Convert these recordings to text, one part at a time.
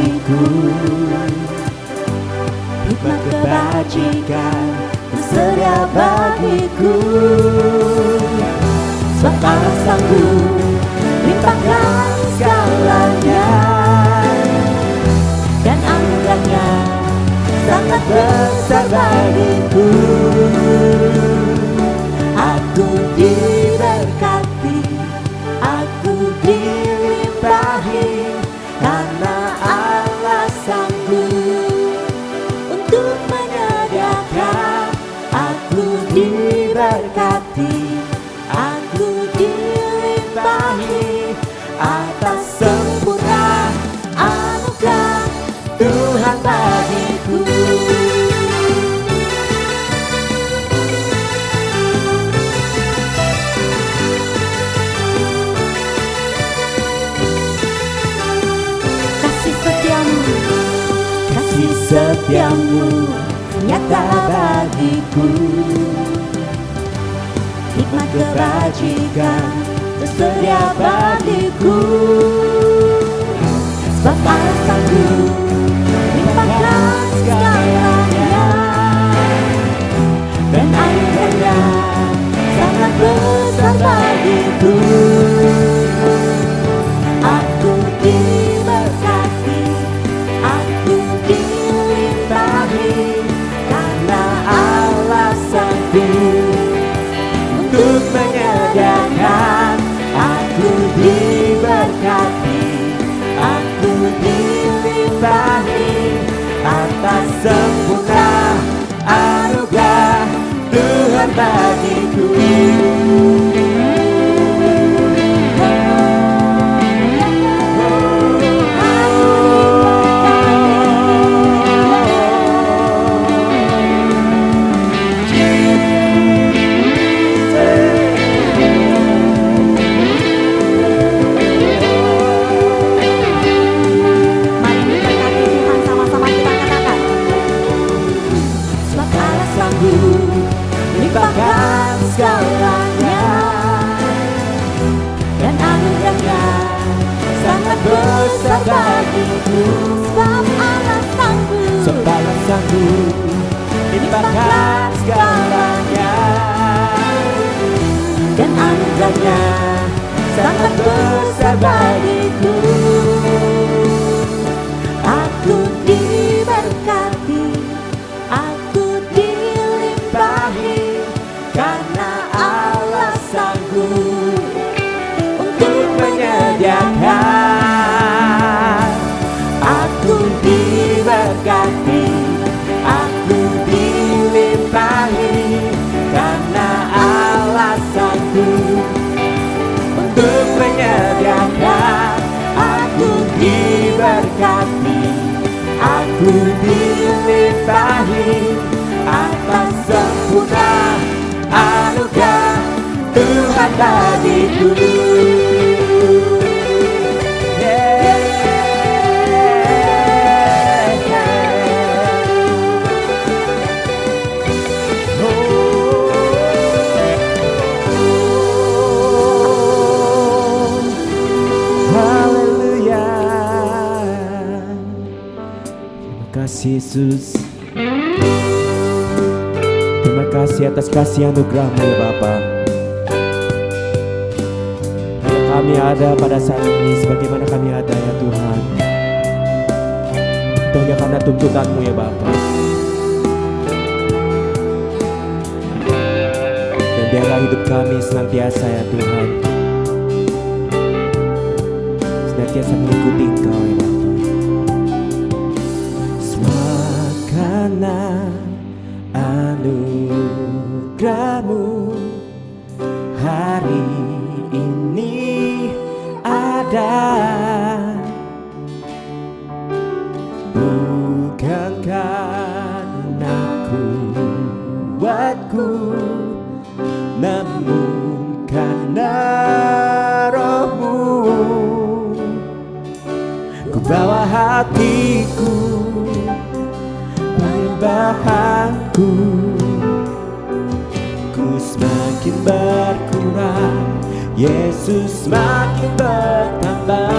bagiku, hikmat kebajikan tersedia bagiku. Sebab Allah sanggup limpahkan segalanya, dan anugerahnya sangat besar bagiku. Aku diberkati, aku dilimpahi, karena Allah sanggup untuk menyediakan. Aku diberkati, aku dilimpahi atas sempurna anugerah Tuhan bagiku. Kasih setiamu nyata bagiku, hikmat kebajikan tersedia bagiku. Sebab Allah sanggup limpahkan segalanya, dan anugerahnya sangat besar bagiku. Aku diberkati, aku dilimpahi, karena Allah sanggup untuk menyediakan. Aku diberkati, aku dilimpahi atas sempurna anugerah Tuhan bagiku. Limpahkan segalanya, dan anugerahnya sangat besar bagiku. Sebab Allah sanggup limpahkan segalanya, dan anugerahnya sangat besar bagiku. Aku diberkati, aku dilimpahi, karena Allah sanggup untuk menyediakan. Aku diberkati, aku dilimpahi, karena Allah sanggup untuk menyediakan. Aku diberkati, aku dilimpahi atas sempurna anugerah Tuhan bagiku. Haleluya. Terima kasih Yesus. Terima kasih atas kasih anugerah-Mu ya Bapa. Kami ada pada saat ini sebagaimana kami ada ya Tuhan, itu hanya karena tuntutan-Mu ya Bapa. Dan biarlah hidup kami senantiasa ya Tuhan, senantiasa mengikuti Engkau ya Bapa. Karena anugerah-Mu hari ini ada, bukan karena kuatku, namun karena Roh-Mu. Ku bawa hatiku, bahanku, ku semakin berkurang, Yesus semakin bertambah.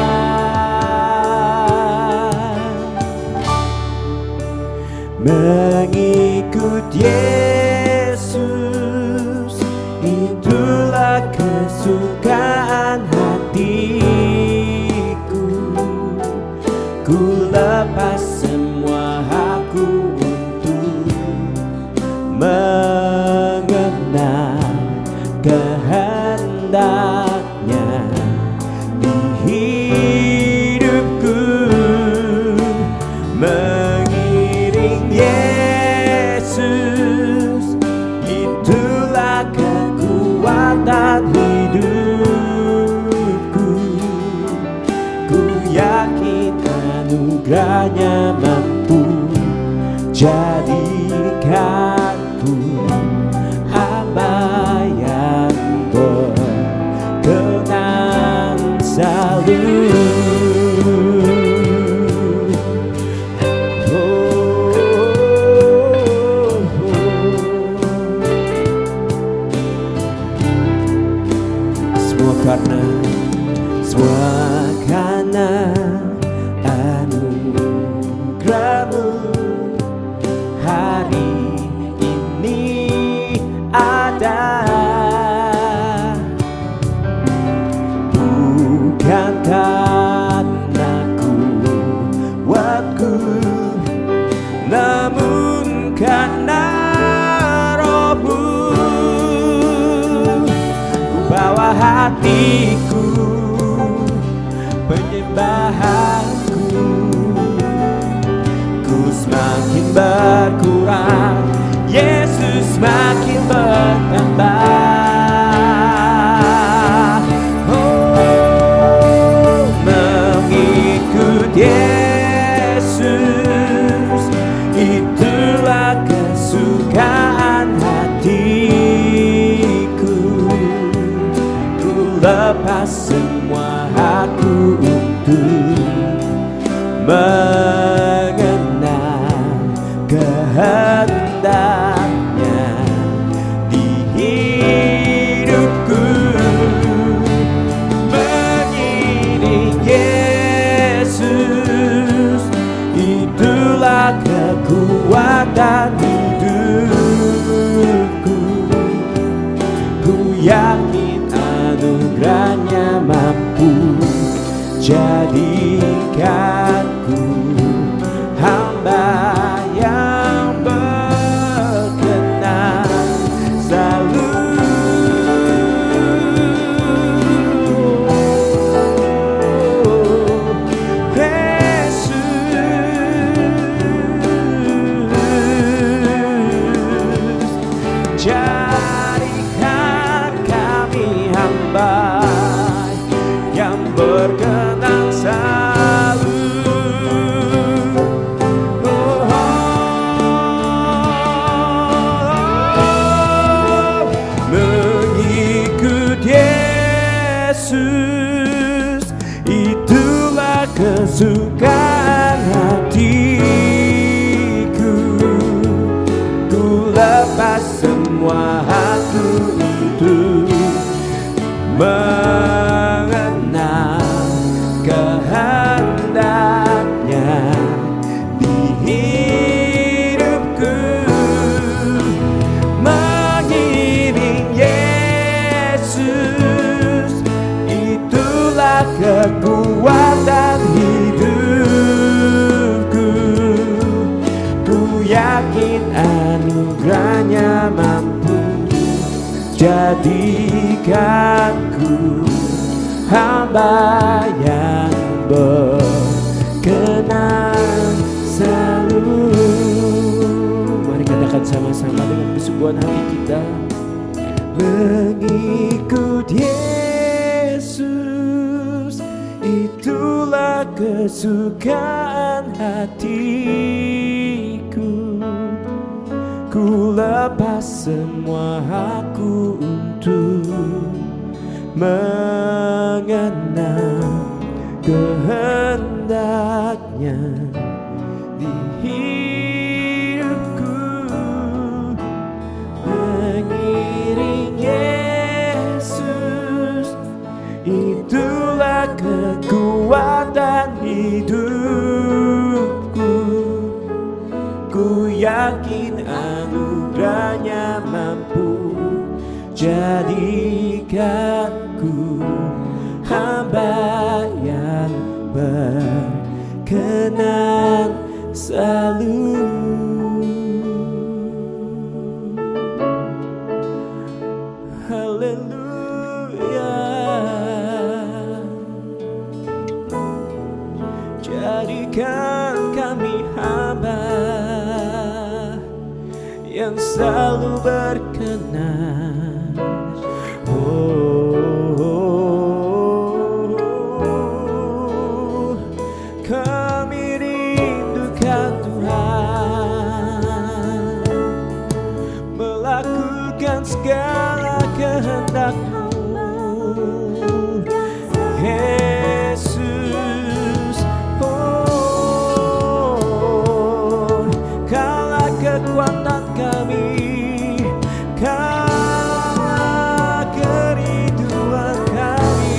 Mengikut Yesus, itulah kesukaan hatiku. Ku lepas semua hakku untuk mengenal kehendaknya di hidupku. Mengiring Yesus, itulah kekuatan hidupku. Ku yakin anugerahnya mampu jadikanku hamba yang berkenan selalu. Karena anugerahmu hari ini ada, bukan karena kuatku, namun karena Rohmu. Ku bawa hatiku, penyembahanku, ku semakin berkurang, Yesus semakin bertambah. Oh, mengikut Yesus, itulah kesukaan hatiku. Ku lepas semua hakku untuk mengenal kehendaknya di hidupku. Mengiring Yesus, itulah kekuatan hidupku. Ku yakin anugerahnya mampu jadikanku hamba yang berkenan selalu. Yesus, jadikan kami hamba yang berkenan selalu. Oh, mengikut Yesus, itulah kesukaan hatiku. Ku lepas semua hakku untuk mengenal kehendaknya di hidupku. Mengiring Yesus, itulah kekuatan hidupku. Ku yakin anugerahnya mampu jadikanku hamba yang berkenan selalu. Mari katakan sama-sama dengan kesubuhan hati kita. Mengikut Yesus, itulah kesukaan hatiku. Ku lepas semua hakku untuk mengenal kehendaknya di hidupku. Mengiring Yesus, itulah kekuatan hidupku. Ku yakin anugerahnya mampu jadikanku hamba yang berkenan selalu. Haleluya. Jadikan kami hamba yang selalu berkenan. Kami rindukan Tuhan, melakukan segala kehendak-Mu, Yesus. Kaulah kekuatan kami, Kaulah kerinduan kami.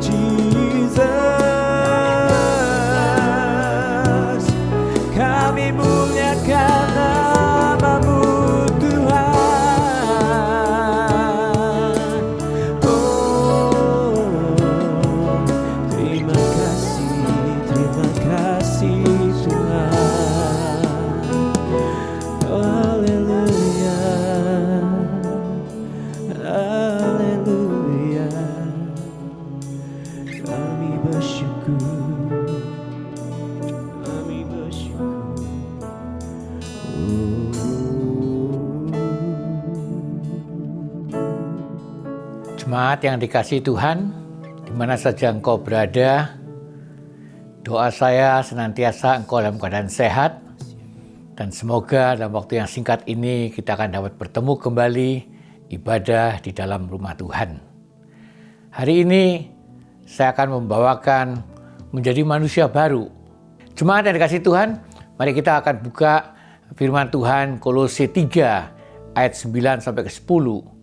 Jesus, kami muliakan nama-Mu Tuhan. Terima kasih Tuhan. Haleluya, haleluya. Kami bersyukur, kami bersyukur. Jemaat yang dikasihi Tuhan, di mana saja engkau berada, doa saya senantiasa engkau dalam keadaan sehat, dan semoga dalam waktu yang singkat ini kita akan dapat bertemu kembali ibadah di dalam rumah Tuhan. Hari ini saya akan membawakan menjadi manusia baru. Jemaat yang dikasihi Tuhan, mari kita akan buka firman Tuhan Kolose 3 ayat 9 sampai ke 10.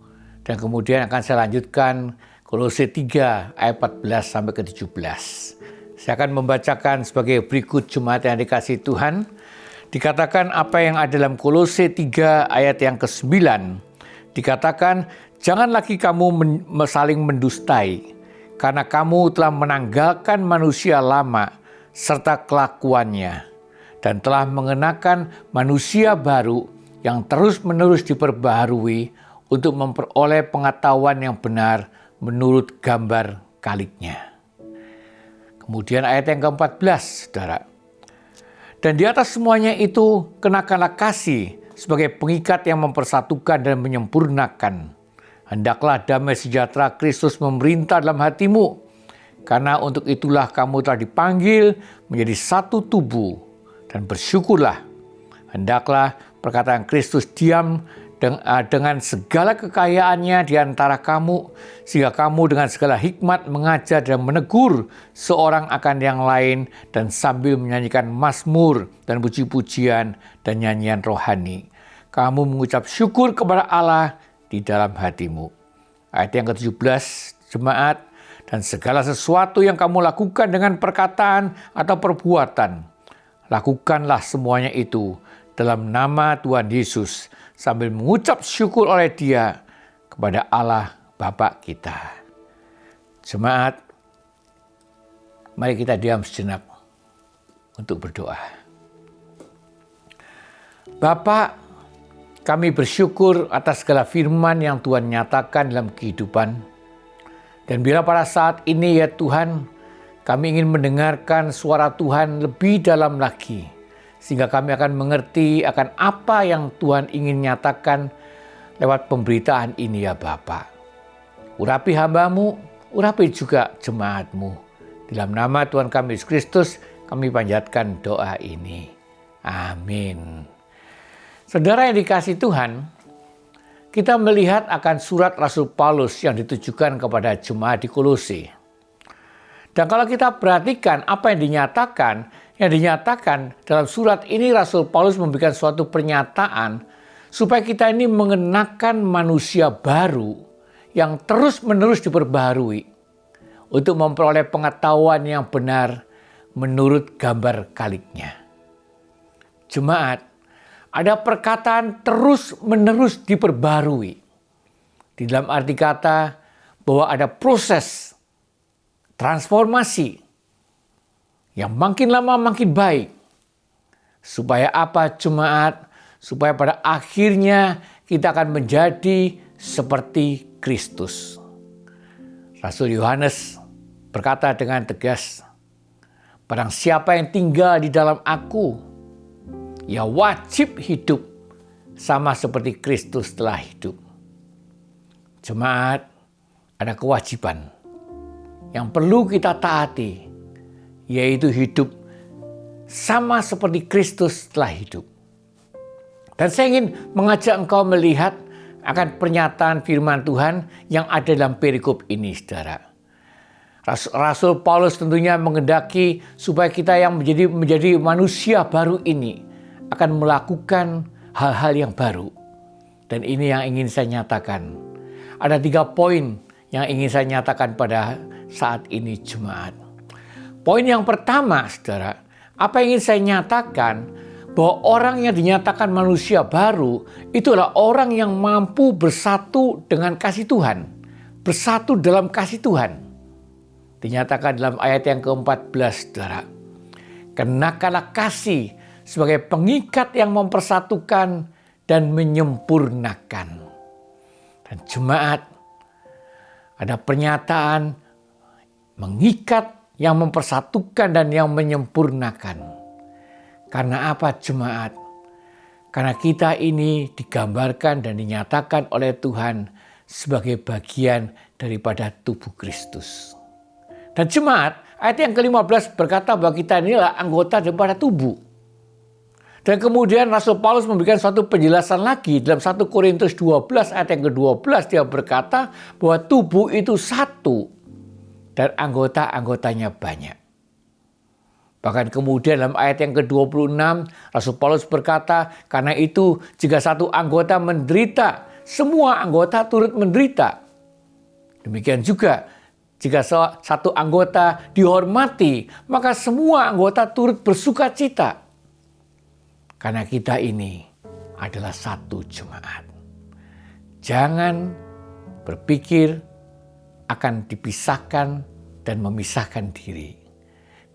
Dan kemudian akan saya lanjutkan Kolose 3 ayat 14 sampai ke 17. Saya akan membacakan sebagai berikut jemaat yang dikasihi Tuhan. Dikatakan apa yang ada dalam Kolose 3 ayat yang ke-9. Dikatakan, jangan lagi kamu saling mendustai, karena kamu telah menanggalkan manusia lama serta kelakuannya, dan telah mengenakan manusia baru yang terus-menerus diperbaharui untuk memperoleh pengetahuan yang benar menurut gambar kaliknya. Kemudian ayat yang ke-14, saudara. Dan di atas semuanya itu, kenakanlah kasih sebagai pengikat yang mempersatukan dan menyempurnakan. Hendaklah damai sejahtera Kristus memerintah dalam hatimu, karena untuk itulah kamu telah dipanggil menjadi satu tubuh, dan bersyukurlah. Hendaklah perkataan Kristus diam dengan segala kekayaannya di antara kamu, sehingga kamu dengan segala hikmat mengajar dan menegur seorang akan yang lain, dan sambil menyanyikan mazmur dan puji-pujian dan nyanyian rohani, kamu mengucap syukur kepada Allah di dalam hatimu. Ayat yang ke-17, jemaat, dan segala sesuatu yang kamu lakukan dengan perkataan atau perbuatan, lakukanlah semuanya itu dalam nama Tuhan Yesus, sambil mengucap syukur oleh Dia kepada Allah Bapa kita. Jemaat, mari kita diam sejenak untuk berdoa. Bapa, kami bersyukur atas segala firman yang Tuhan nyatakan dalam kehidupan. Dan bila pada saat ini ya Tuhan, kami ingin mendengarkan suara Tuhan lebih dalam lagi, sehingga kami akan mengerti akan apa yang Tuhan ingin nyatakan lewat pemberitaan ini ya Bapa. Urapi hamba-Mu, urapi juga jemaat-Mu. Dalam nama Tuhan kami Yesus Kristus, kami panjatkan doa ini. Amin. Saudara yang dikasihi Tuhan, kita melihat akan surat Rasul Paulus yang ditujukan kepada jemaat di Kolose. Dan kalau kita perhatikan apa yang dinyatakan dalam surat ini, Rasul Paulus memberikan suatu pernyataan supaya kita ini mengenakan manusia baru yang terus-menerus diperbaharui untuk memperoleh pengetahuan yang benar menurut gambar kaliknya. Jemaat, ada perkataan terus-menerus diperbarui. Di dalam arti kata bahwa ada proses transformasi yang makin lama makin baik. Supaya apa jemaat? Supaya pada akhirnya kita akan menjadi seperti Kristus. Rasul Yohanes berkata dengan tegas, barang siapa yang tinggal di dalam aku, ia wajib hidup sama seperti Kristus telah hidup. Jemaat, ada kewajiban yang perlu kita taati, yaitu hidup sama seperti Kristus telah hidup. Dan saya ingin mengajak engkau melihat akan pernyataan firman Tuhan yang ada dalam perikop ini, saudara. Rasul Paulus tentunya menghendaki supaya kita yang menjadi manusia baru ini akan melakukan hal-hal yang baru. Dan ini yang ingin saya nyatakan. Ada 3 poin yang ingin saya nyatakan pada saat ini, jemaat. Poin yang pertama, saudara, apa yang ingin saya nyatakan, bahwa orang yang dinyatakan manusia baru itu adalah orang yang mampu bersatu dengan kasih Tuhan. Bersatu dalam kasih Tuhan. Dinyatakan dalam ayat yang ke-14, saudara. Kenakanlah kasih sebagai pengikat yang mempersatukan dan menyempurnakan. Dan jemaat, ada pernyataan mengikat yang mempersatukan dan yang menyempurnakan. Karena apa jemaat? Karena kita ini digambarkan dan dinyatakan oleh Tuhan sebagai bagian daripada tubuh Kristus. Dan jemaat, ayat yang ke-15 berkata bahwa kita inilah anggota daripada tubuh. Dan kemudian Rasul Paulus memberikan suatu penjelasan lagi dalam 1 Korintus 12 ayat yang ke-12, dia berkata bahwa tubuh itu satu dan anggota-anggotanya banyak. Bahkan kemudian dalam ayat yang ke-26, Rasul Paulus berkata, karena itu jika satu anggota menderita, semua anggota turut menderita. Demikian juga, jika satu anggota dihormati, maka semua anggota turut bersuka cita. Karena kita ini adalah satu jemaat. Jangan berpikir akan dipisahkan dan memisahkan diri.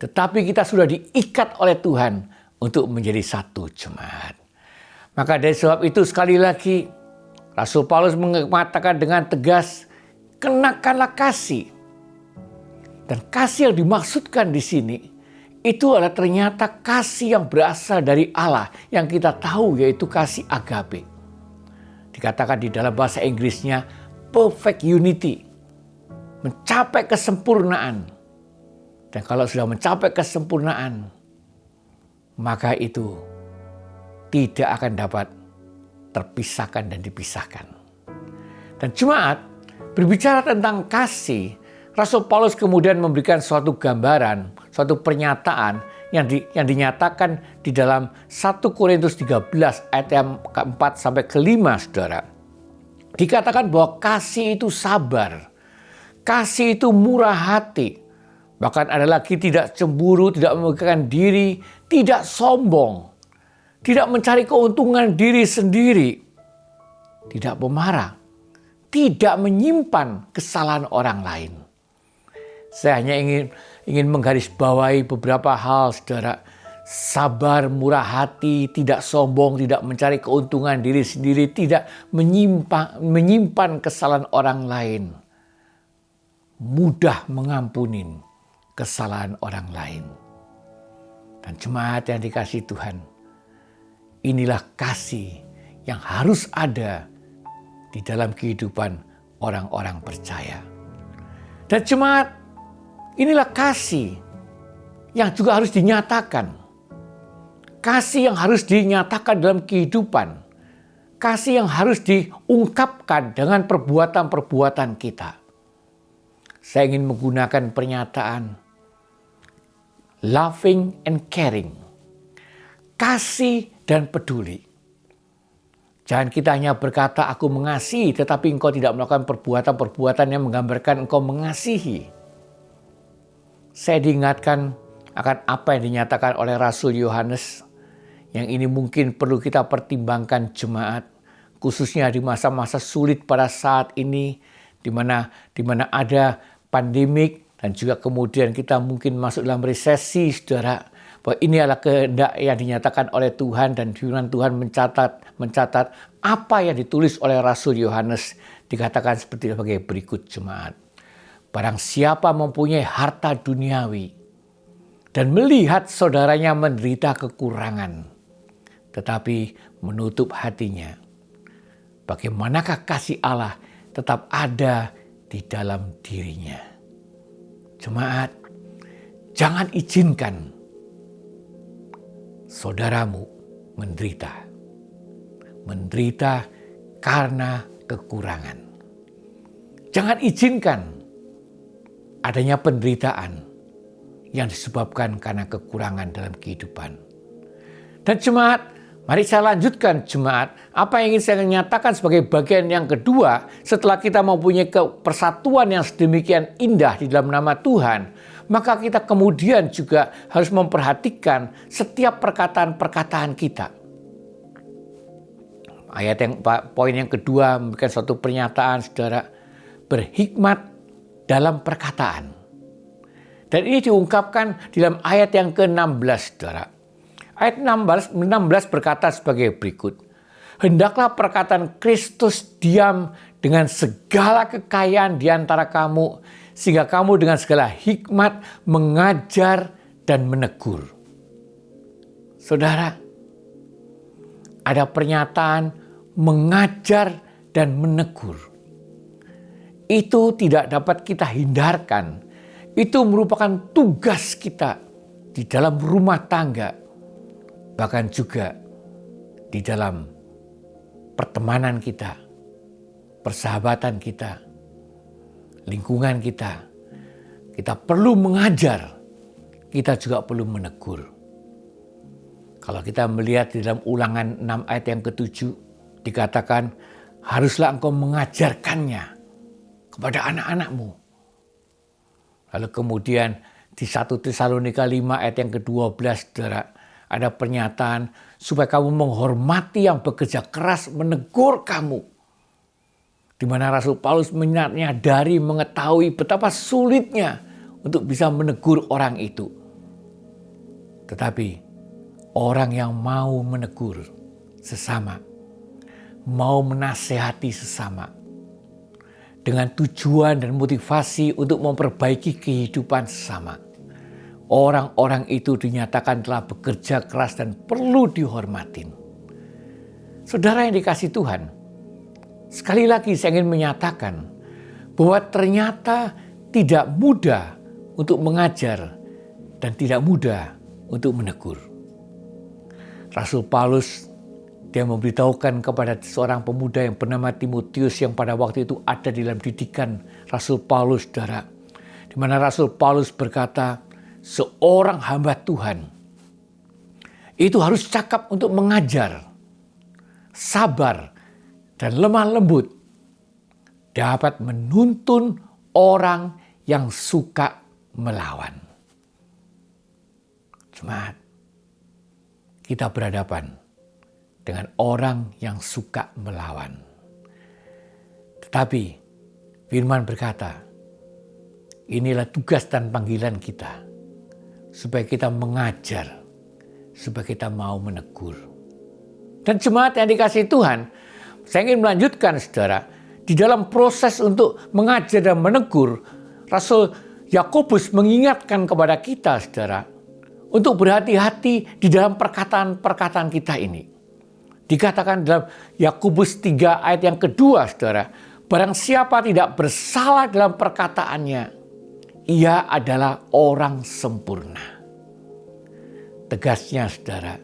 Tetapi kita sudah diikat oleh Tuhan untuk menjadi satu jemaat. Maka dari sebab itu sekali lagi Rasul Paulus mengatakan dengan tegas, kenakanlah kasih. Dan kasih yang dimaksudkan di sini itu adalah ternyata kasih yang berasal dari Allah yang kita tahu yaitu kasih agape. Dikatakan di dalam bahasa Inggrisnya perfect unity. Mencapai kesempurnaan. Dan kalau sudah mencapai kesempurnaan, maka itu tidak akan dapat terpisahkan dan dipisahkan. Dan jemaat, berbicara tentang kasih, Rasul Paulus kemudian memberikan suatu gambaran, suatu pernyataan yang dinyatakan di dalam 1 Korintus 13 ayat yang ke-4 sampai ke-5, saudara. Dikatakan bahwa kasih itu sabar, kasih itu murah hati. Bahkan ada lagi tidak cemburu, tidak memegahkan diri, tidak sombong, tidak mencari keuntungan diri sendiri, tidak pemarah, tidak menyimpan kesalahan orang lain. Saya hanya ingin menggarisbawahi beberapa hal, saudara. Sabar, murah hati, tidak sombong, tidak mencari keuntungan diri sendiri, tidak menyimpan kesalahan orang lain. Mudah mengampunin kesalahan orang lain. Dan jemaat yang dikasihi Tuhan, inilah kasih yang harus ada di dalam kehidupan orang-orang percaya. Dan jemaat, inilah kasih yang juga harus dinyatakan. Kasih yang harus dinyatakan dalam kehidupan. Kasih yang harus diungkapkan dengan perbuatan-perbuatan kita. Saya ingin menggunakan pernyataan loving and caring. Kasih dan peduli. Jangan kita hanya berkata aku mengasihi, tetapi engkau tidak melakukan perbuatan-perbuatan yang menggambarkan engkau mengasihi. saya diingatkan akan apa yang dinyatakan oleh Rasul Yohanes, yang ini mungkin perlu kita pertimbangkan jemaat, khususnya di masa-masa sulit pada saat ini, di mana ada pandemik dan juga kemudian kita mungkin masuk dalam resesi, saudara. Bahwa ini adalah kehendak yang dinyatakan oleh Tuhan, dan firman Tuhan mencatat apa yang ditulis oleh Rasul Yohanes, dikatakan sebagai berikut jemaat. Barang siapa mempunyai harta duniawi dan melihat saudaranya menderita kekurangan, tetapi menutup hatinya, bagaimanakah kasih Allah tetap ada di dalam dirinya? Jemaat, jangan izinkan saudaramu menderita karena kekurangan. Jangan izinkan adanya penderitaan yang disebabkan karena kekurangan dalam kehidupan. Dan jemaat, mari saya lanjutkan jemaat, apa yang ingin saya nyatakan sebagai bagian yang kedua, setelah kita mempunyai persatuan yang sedemikian indah di dalam nama Tuhan, maka kita kemudian juga harus memperhatikan setiap perkataan-perkataan kita. Poin yang kedua memberikan suatu pernyataan, saudara, berhikmat dalam perkataan. Dan ini diungkapkan dalam ayat yang ke-16, saudara. Ayat 16 berkata sebagai berikut. Hendaklah perkataan Kristus diam dengan segala kekayaan di antara kamu, sehingga kamu dengan segala hikmat mengajar dan menegur. Saudara, ada pernyataan mengajar dan menegur. Itu tidak dapat kita hindarkan. Itu merupakan tugas kita di dalam rumah tangga, bahkan juga di dalam pertemanan kita, persahabatan kita, lingkungan kita. Kita perlu mengajar, kita juga perlu menegur. Kalau kita melihat di dalam Ulangan 6 ayat yang ke-7, dikatakan, haruslah engkau mengajarkannya kepada anak-anakmu. Lalu kemudian di 1 Tesalonika 5 ayat yang ke-12, saudara, ada pernyataan supaya kamu menghormati yang bekerja keras menegur kamu. Di mana Rasul Paulus menyadari, mengetahui betapa sulitnya untuk bisa menegur orang itu. Tetapi orang yang mau menegur sesama, mau menasehati sesama, dengan tujuan dan motivasi untuk memperbaiki kehidupan sesama, orang-orang itu dinyatakan telah bekerja keras dan perlu dihormatin. Saudara yang dikasihi Tuhan, sekali lagi saya ingin menyatakan bahwa ternyata tidak mudah untuk mengajar dan tidak mudah untuk menegur. Rasul Paulus, dia memberitahukan kepada seorang pemuda yang bernama Timotius yang pada waktu itu ada di dalam didikan Rasul Paulus, saudara. Di mana Rasul Paulus berkata, seorang hamba Tuhan itu harus cakap untuk mengajar, sabar, dan lemah lembut, dapat menuntun orang yang suka melawan. Jemaat, kita berhadapan dengan orang yang suka melawan. Tetapi firman berkata, inilah tugas dan panggilan kita, supaya kita mengajar, supaya kita mau menegur. Dan jemaat yang dikasihi Tuhan, saya ingin melanjutkan, saudara, di dalam proses untuk mengajar dan menegur, Rasul Yakobus mengingatkan kepada kita, saudara, untuk berhati-hati di dalam perkataan-perkataan kita ini. Dikatakan dalam Yakobus 3 ayat yang kedua, saudara, barang siapa tidak bersalah dalam perkataannya, ia adalah orang sempurna. Tegasnya, saudara,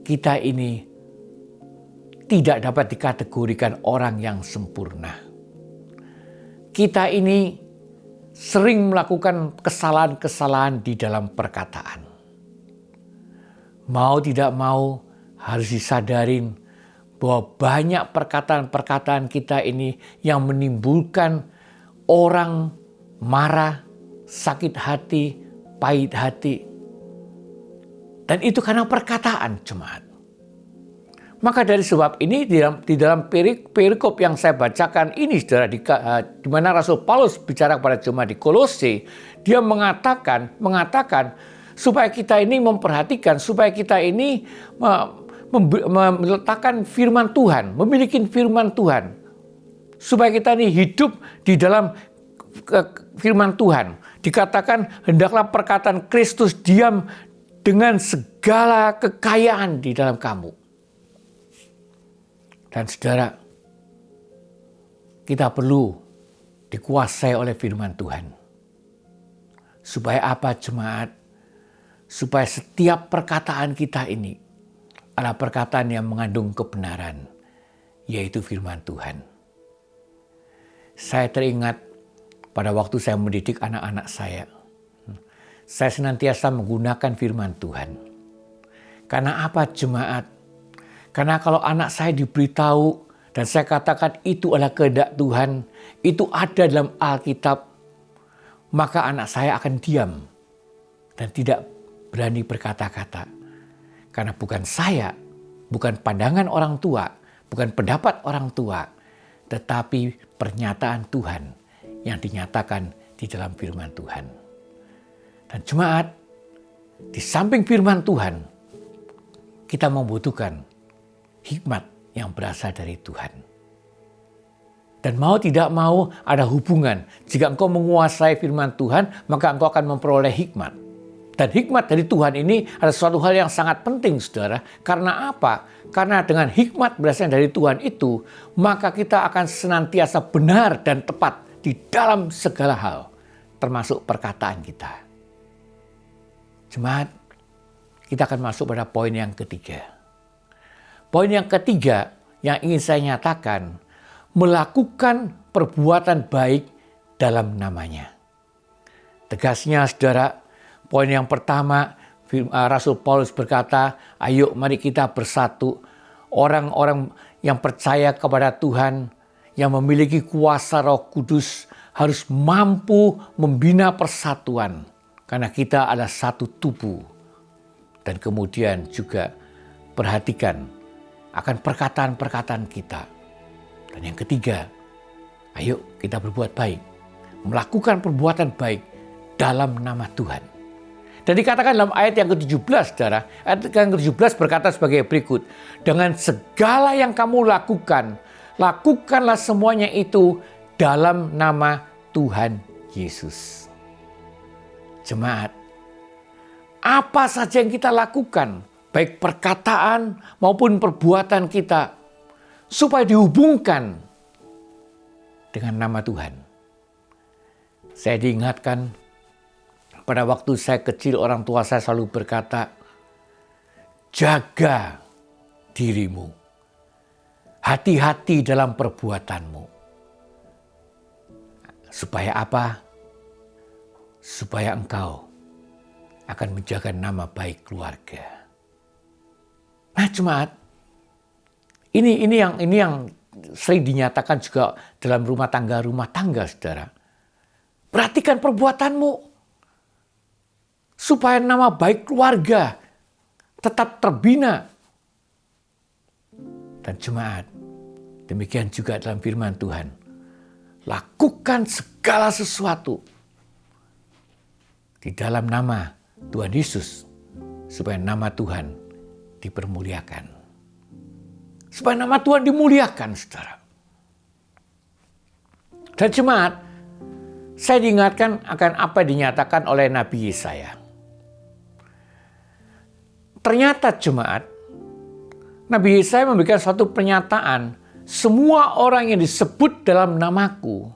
kita ini tidak dapat dikategorikan orang yang sempurna. Kita ini sering melakukan kesalahan-kesalahan di dalam perkataan. Mau tidak mau harus disadarin bahwa banyak perkataan-perkataan kita ini yang menimbulkan orang marah, sakit hati, pahit hati. Dan itu karena perkataan jemaat. Maka dari sebab ini di dalam perikop yang saya bacakan ini saudara, di mana Rasul Paulus bicara kepada jemaat di Kolose, dia mengatakan supaya kita ini memperhatikan, supaya kita ini meletakkan firman Tuhan, memiliki firman Tuhan. Supaya kita ini hidup di dalam firman Tuhan. Dikatakan hendaklah perkataan Kristus diam dengan segala kekayaan di dalam kamu. Dan saudara, kita perlu dikuasai oleh firman Tuhan. Supaya apa jemaat? Supaya setiap perkataan kita ini adalah perkataan yang mengandung kebenaran, yaitu firman Tuhan. Saya teringat pada waktu saya mendidik anak-anak saya senantiasa menggunakan firman Tuhan. Karena apa jemaat? Karena kalau anak saya diberitahu dan saya katakan itu adalah kehendak Tuhan, itu ada dalam Alkitab, maka anak saya akan diam dan tidak berani berkata-kata. Karena bukan saya, bukan pandangan orang tua, bukan pendapat orang tua, tetapi pernyataan Tuhan yang dinyatakan di dalam firman Tuhan. Dan jemaat, di samping firman Tuhan, kita membutuhkan hikmat yang berasal dari Tuhan. Dan mau tidak mau ada hubungan. Jika engkau menguasai firman Tuhan, maka engkau akan memperoleh hikmat. Dan hikmat dari Tuhan ini adalah suatu hal yang sangat penting, saudara. Karena apa? Karena dengan hikmat berasal dari Tuhan itu, maka kita akan senantiasa benar dan tepat di dalam segala hal, termasuk perkataan kita. Jemaat, kita akan masuk pada poin yang ketiga. Poin yang ketiga yang ingin saya nyatakan, melakukan perbuatan baik dalam namanya. Tegasnya saudara, poin yang pertama, Rasul Paulus berkata, ayo mari kita bersatu. Orang-orang yang percaya kepada Tuhan, yang memiliki kuasa Roh Kudus, harus mampu membina persatuan. Karena kita adalah satu tubuh. Dan kemudian juga perhatikan akan perkataan-perkataan kita. Dan yang ketiga, ayo kita berbuat baik. Melakukan perbuatan baik dalam nama Tuhan. Dan dikatakan dalam ayat yang ke-17, saudara. Ayat yang ke-17 berkata sebagai berikut. Dengan segala yang kamu lakukan, lakukanlah semuanya itu dalam nama Tuhan Yesus. Jemaat, apa saja yang kita lakukan, baik perkataan maupun perbuatan kita, supaya dihubungkan dengan nama Tuhan. Saya diingatkan pada waktu saya kecil, orang tua saya selalu berkata, jaga dirimu, hati-hati dalam perbuatanmu. Supaya apa? Supaya engkau akan menjaga nama baik keluarga. Nah jemaat, ini yang sering dinyatakan juga dalam rumah tangga saudara. Perhatikan perbuatanmu, supaya nama baik keluarga tetap terbina. Dan jemaat, demikian juga dalam firman Tuhan. Lakukan segala sesuatu di dalam nama Tuhan Yesus, supaya nama Tuhan dipermuliakan. Supaya nama Tuhan dimuliakan, saudara. Dan jemaat, saya diingatkan akan apa yang dinyatakan oleh Nabi Yesaya. Ternyata jemaat, Nabi Yesaya memberikan suatu pernyataan, semua orang yang disebut dalam namaku,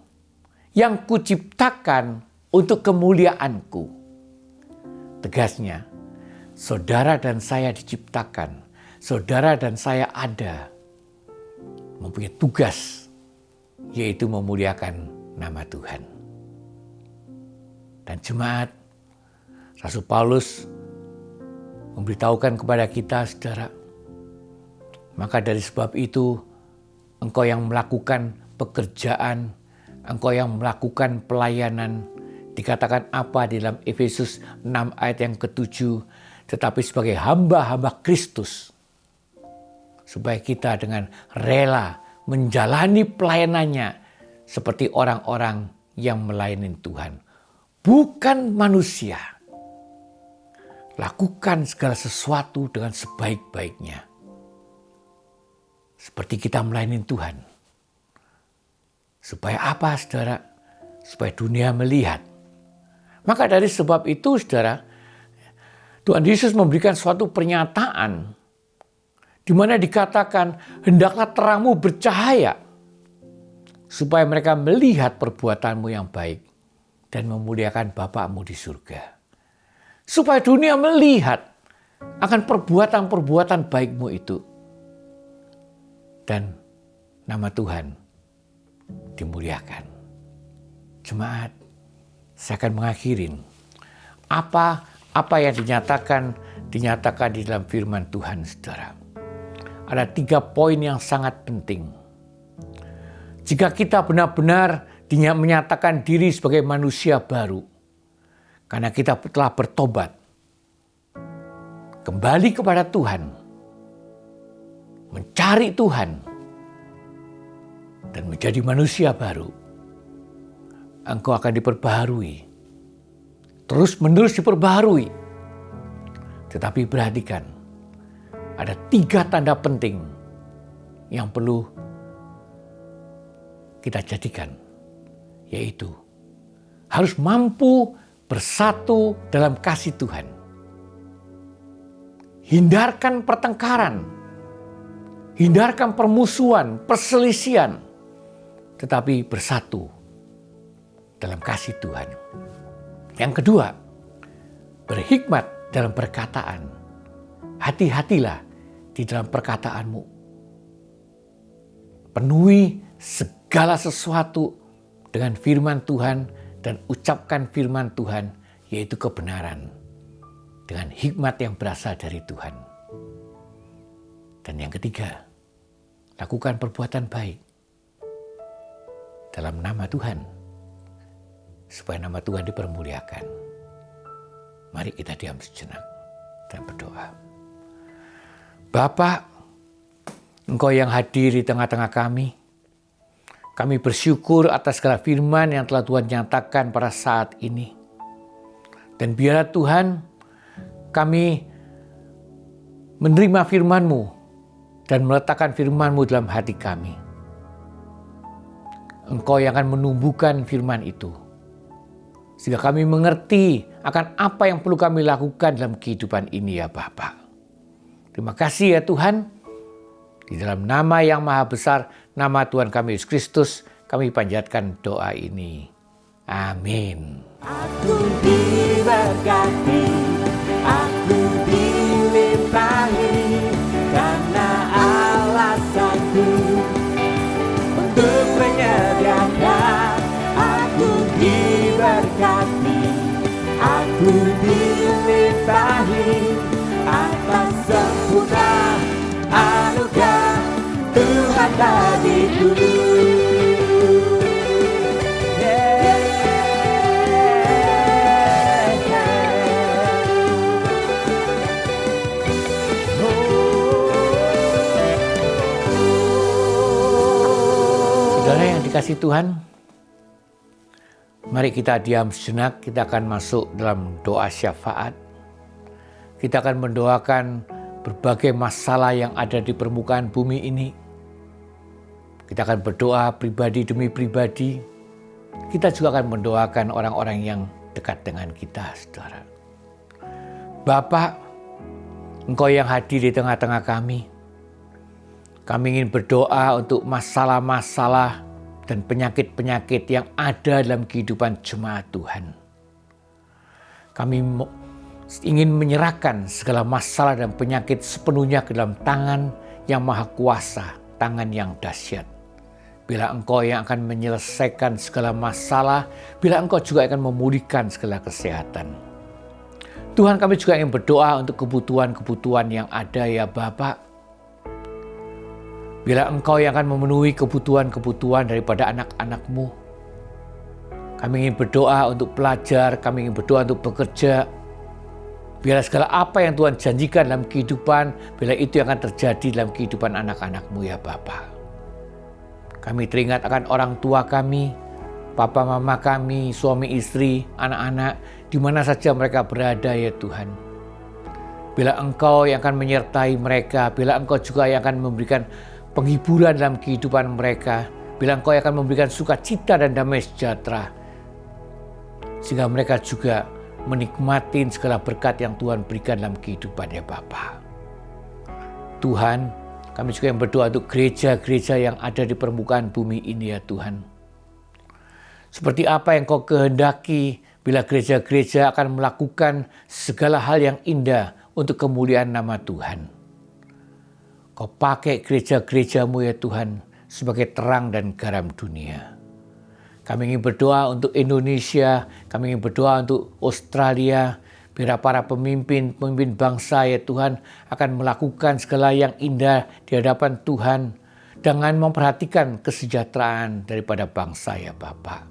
yang kuciptakan untuk kemuliaanku. Tegasnya, saudara dan saya diciptakan, saudara dan saya ada, mempunyai tugas, yaitu memuliakan nama Tuhan. Dan jemaat, Rasul Paulus memberitahukan kepada kita, saudara, maka dari sebab itu, engkau yang melakukan pekerjaan, engkau yang melakukan pelayanan, Dikatakan apa di dalam Efesus 6 ayat yang ke-7, tetapi sebagai hamba-hamba Kristus. Supaya kita dengan rela menjalani pelayanannya seperti orang-orang yang melayani Tuhan. Bukan manusia. Lakukan segala sesuatu dengan sebaik-baiknya. Seperti kita melayani Tuhan. Supaya apa, saudara? Supaya dunia melihat. Maka dari sebab itu, saudara, Tuhan Yesus memberikan suatu pernyataan di mana dikatakan, hendaklah terangmu bercahaya supaya mereka melihat perbuatanmu yang baik dan memuliakan Bapakmu di surga. Supaya dunia melihat akan perbuatan-perbuatan baikmu itu. Dan nama Tuhan dimuliakan. Jemaat, saya akan mengakhirin apa yang dinyatakan di dalam firman Tuhan, saudara. Ada 3 poin yang sangat penting. Jika kita benar-benar menyatakan diri sebagai manusia baru, karena kita telah bertobat, kembali kepada Tuhan, mencari Tuhan, dan menjadi manusia baru, engkau akan diperbaharui. Terus-menerus diperbaharui. Tetapi perhatikan, ada 3 tanda penting yang perlu kita jadikan, yaitu harus mampu bersatu dalam kasih Tuhan. Hindarkan pertengkaran, hindarkan permusuhan, perselisihan, tetapi bersatu dalam kasih Tuhan. Yang kedua, berhikmat dalam perkataan. Hati-hatilah di dalam perkataanmu. Penuhi segala sesuatu dengan firman Tuhan dan ucapkan firman Tuhan, yaitu kebenaran, dengan hikmat yang berasal dari Tuhan. Dan yang ketiga, lakukan perbuatan baik dalam nama Tuhan, supaya nama Tuhan dipermuliakan. Mari kita diam sejenak dan berdoa. Bapa, Engkau yang hadir di tengah-tengah kami bersyukur atas segala firman yang telah Tuhan nyatakan pada saat ini. Dan biarlah Tuhan, kami menerima firman-Mu dan meletakkan firman-Mu dalam hati kami. Engkau yang akan menumbuhkan firman itu, sehingga kami mengerti akan apa yang perlu kami lakukan dalam kehidupan ini, ya Bapa. Terima kasih ya Tuhan. Di dalam nama yang maha besar, nama Tuhan kami Yesus Kristus, kami panjatkan doa ini. Amin. Aku diberkati, aku dilimpahi, karena alasanku untuk menyediakan. Aku diberkati, aku dilimpahi, atas sempurna anugerah Tuhan bagiku. Saudara yang dikasihi Tuhan, mari kita diam sejenak, kita akan masuk dalam doa syafaat. Kita akan mendoakan berbagai masalah yang ada di permukaan bumi ini. Kita akan berdoa pribadi demi pribadi. Kita juga akan mendoakan orang-orang yang dekat dengan kita, saudara. Bapa, Engkau yang hadir di tengah-tengah kami. Kami ingin berdoa untuk masalah-masalah dan penyakit-penyakit yang ada dalam kehidupan jemaat Tuhan. Kami ingin menyerahkan segala masalah dan penyakit sepenuhnya ke dalam tangan yang maha kuasa, tangan yang dahsyat. Bila Engkau yang akan menyelesaikan segala masalah, bila Engkau juga akan memulihkan segala kesehatan. Tuhan, kami juga ingin berdoa untuk kebutuhan-kebutuhan yang ada ya Bapa. Bila Engkau yang akan memenuhi kebutuhan-kebutuhan daripada anak-anak-Mu, Kami ingin berdoa untuk pelajar, kami ingin berdoa untuk bekerja. Biarlah segala apa yang Tuhan janjikan dalam kehidupan, biarlah itu yang akan terjadi dalam kehidupan anak-anak-Mu ya Bapa. Kami teringat akan orang tua kami, papa mama kami, suami istri, anak-anak, di mana saja mereka berada ya Tuhan. Bila Engkau yang akan menyertai mereka, bila Engkau juga yang akan memberikan penghiburan dalam kehidupan mereka, bila Engkau yang akan memberikan sukacita dan damai sejahtera, sehingga mereka juga menikmati segala berkat yang Tuhan berikan dalam kehidupan ya Bapa. Tuhan, kami juga yang berdoa untuk gereja-gereja yang ada di permukaan bumi ini ya Tuhan. Seperti apa yang Kau kehendaki bila gereja-gereja akan melakukan segala hal yang indah untuk kemuliaan nama Tuhan. Kau pakai gereja-gereja-Mu ya Tuhan sebagai terang dan garam dunia. Kami ingin berdoa untuk Indonesia, kami ingin berdoa untuk Australia, biar para pemimpin bangsa ya Tuhan akan melakukan segala yang indah di hadapan Tuhan dengan memperhatikan kesejahteraan daripada bangsa ya Bapa.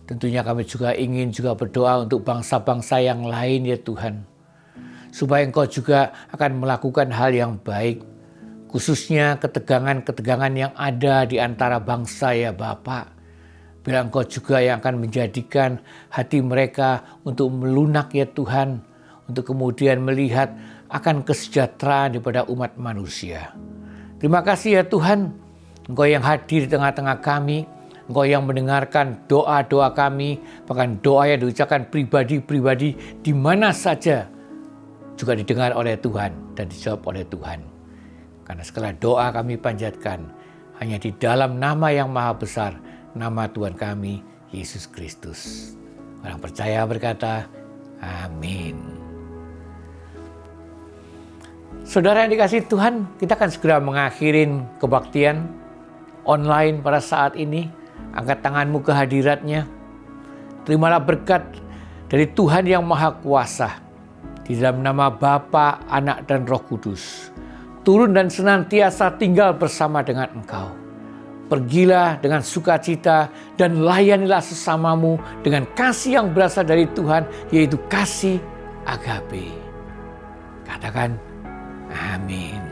Tentunya kami juga ingin berdoa untuk bangsa-bangsa yang lain ya Tuhan, supaya Engkau juga akan melakukan hal yang baik, khususnya ketegangan-ketegangan yang ada di antara bangsa ya Bapa. Bila Engkau juga yang akan menjadikan hati mereka untuk melunak ya Tuhan, untuk kemudian melihat akan kesejahteraan daripada umat manusia. Terima kasih ya Tuhan, Engkau yang hadir di tengah-tengah kami, Engkau yang mendengarkan doa-doa kami, bahkan doa yang diucapkan pribadi-pribadi di mana saja juga didengar oleh Tuhan dan dijawab oleh Tuhan. Karena segala doa kami panjatkan hanya di dalam nama yang maha besar, nama Tuhan kami, Yesus Kristus. Orang percaya berkata, amin. Saudara yang dikasihi Tuhan, kita akan segera mengakhiri kebaktian online pada saat ini. Angkat tanganmu ke hadiratnya. Terimalah berkat dari Tuhan yang Maha Kuasa. Di dalam nama Bapa, Anak, dan Roh Kudus. Turun dan senantiasa tinggal bersama dengan engkau. Pergilah dengan sukacita dan layanilah sesamamu dengan kasih yang berasal dari Tuhan, yaitu kasih agape. Katakan, amin.